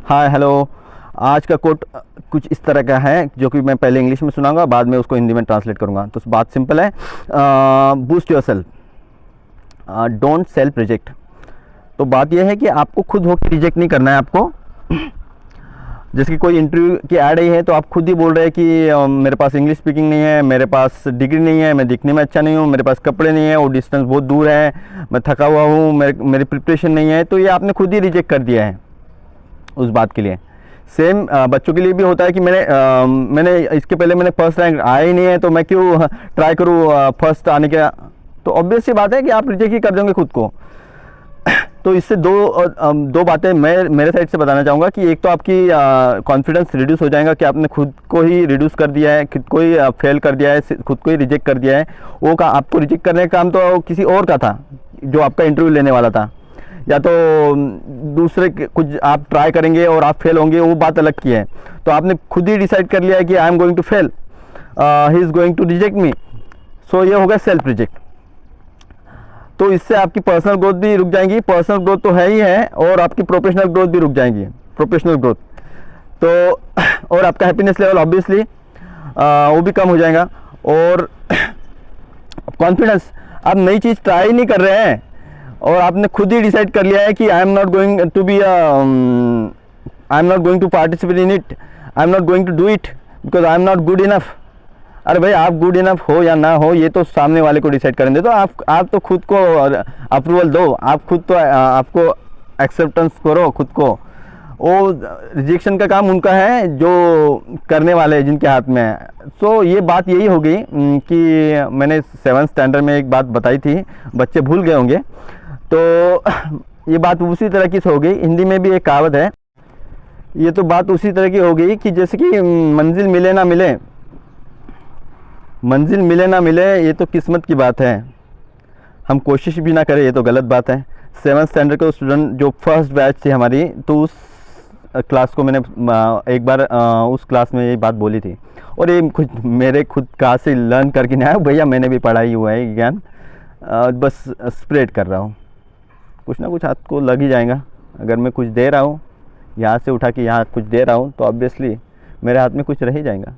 Hi hello. आज का coat कुछ इस तरह का है जो कि मैं पहले इंग्लिश में सुनाऊंगा, बाद में उसको हिंदी में ट्रांसलेट करूंगा। तो बात सिंपल है, boost your self, don't self reject. तो बात यह है कि आपको खुद होकर रिजेक्ट नहीं करना है आपको। जैसे कि कोई इंटरव्यू की ऐड आई है तो आप खुद ही बोल रहे हैं कि मेरे पास इंग्लिश स्पीकिंग नहीं है, मेरे पास डिग्री नहीं है, मैं दिखने में अच्छा नहीं हूँ, मेरे पास कपड़े नहीं है, वो डिस्टेंस बहुत दूर है, मैं थका हुआ हूँ, मेरी प्रिपरेशन नहीं है, तो ये आपने खुद ही रिजेक्ट कर दिया है उस बात के लिए। सेम बच्चों के लिए भी होता है कि मैंने इसके पहले मैंने फर्स्ट रैंक आया ही नहीं है तो मैं क्यों ट्राई करूँ फर्स्ट आने का। तो ऑब्वियस सी बात है कि आप रिजेक्ट ही कर दोगे खुद को। तो इससे दो बातें मैं मेरे साइड से बताना चाहूँगा कि एक तो आपकी कॉन्फिडेंस रिड्यूस हो जाएगा कि आपने खुद को ही रिड्यूस कर दिया है, खुद को ही फेल कर दिया है, खुद को ही रिजेक्ट कर दिया है। वो का आपको रिजेक्ट करने का काम तो किसी और का था जो आपका इंटरव्यू लेने वाला था, या तो दूसरे कुछ आप ट्राई करेंगे और आप फेल होंगे, वो बात अलग की है। तो आपने खुद ही डिसाइड कर लिया है कि I am going to fail, he is going to reject me. So ये हो गया सेल्फ रिजेक्ट। तो इससे आपकी पर्सनल ग्रोथ भी रुक जाएंगी, पर्सनल ग्रोथ तो है ही है, और आपकी प्रोफेशनल ग्रोथ भी रुक जाएंगी, प्रोफेशनल ग्रोथ। तो और आपका हैप्पीनेस लेवल ऑब्वियसली वो भी कम हो जाएगा। और कॉन्फिडेंस, आप नई चीज़ ट्राई नहीं कर रहे हैं और आपने खुद ही डिसाइड कर लिया है कि I am not going to be I am not going to participate in it, I am not going to do it because I am not good enough. अरे भाई, आप गुड इनफ हो या ना हो ये तो सामने वाले को डिसाइड करेंगे। तो आप तो खुद को अप्रूवल दो, आप खुद तो आपको एक्सेप्टेंस करो खुद को। वो रिजेक्शन का काम उनका है जो करने वाले हैं, जिनके हाथ में है। सो ये बात यही हो गई कि मैंने 7th स्टैंडर्ड में एक बात बताई थी, बच्चे भूल गए होंगे। तो ये बात उसी तरह की हो गई। हिंदी में भी एक कहावत है, ये तो बात उसी तरह की हो गई कि जैसे कि मंजिल मिले ना मिले, मंजिल मिले ना मिले ये तो किस्मत की बात है, हम कोशिश भी ना करें ये तो गलत बात है। 7th स्टैंडर्ड के स्टूडेंट जो फर्स्ट बैच थी हमारी, तो उस क्लास को मैंने एक बार उस क्लास में यही बात बोली थी। और ये कुछ मेरे खुद का से लर्न करके नहीं आया भैया, मैंने भी पढ़ाई हुआ है ज्ञान, बस स्प्रेड कर रहा हूँ। कुछ ना कुछ हाथ को लग ही जाएगा। अगर मैं कुछ दे रहा हूँ, यहाँ से उठा के यहाँ कुछ दे रहा हूँ, तो ऑब्वियसली मेरे हाथ में कुछ रह ही जाएगा।